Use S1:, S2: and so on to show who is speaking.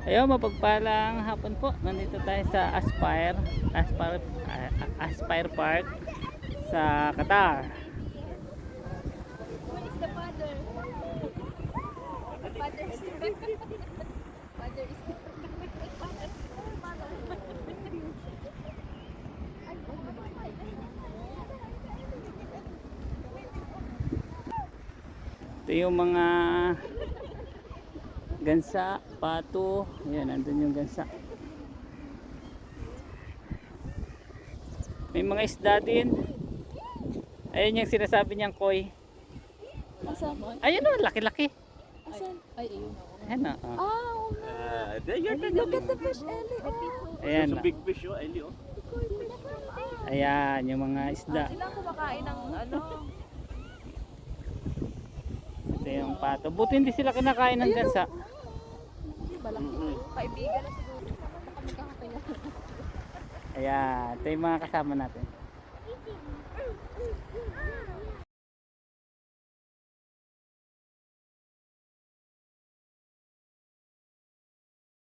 S1: Ayun, mapagpalang hapon po. Nandito tayo sa Aspire Park sa Qatar.
S2: Who is the father? Father is Father is
S1: Ito yung mga gansa, pato. Ayan, nandun yung gansa. May mga isda din. Ayun yung sinasabi niyang koi.
S2: Asan?
S1: Ayun o, laki-laki.
S2: Asan? Ay, ayun ako.
S1: Ayan o. Oh.
S2: Oo nga.
S3: There you're
S2: Look at the fish, Ellie. Oh.
S1: Ayan
S3: There's
S1: o.
S3: a big fish, oh, Ellie, oh.
S1: Ayan, yung mga isda.
S2: Sila kumakain ng ano.
S1: Ito yung pato. Buti hindi sila kinakain ng gansa.
S2: Balaki. Kaibigan na siguro. Baka magkakapaya.
S1: Ayan, ito yung mga kasama natin.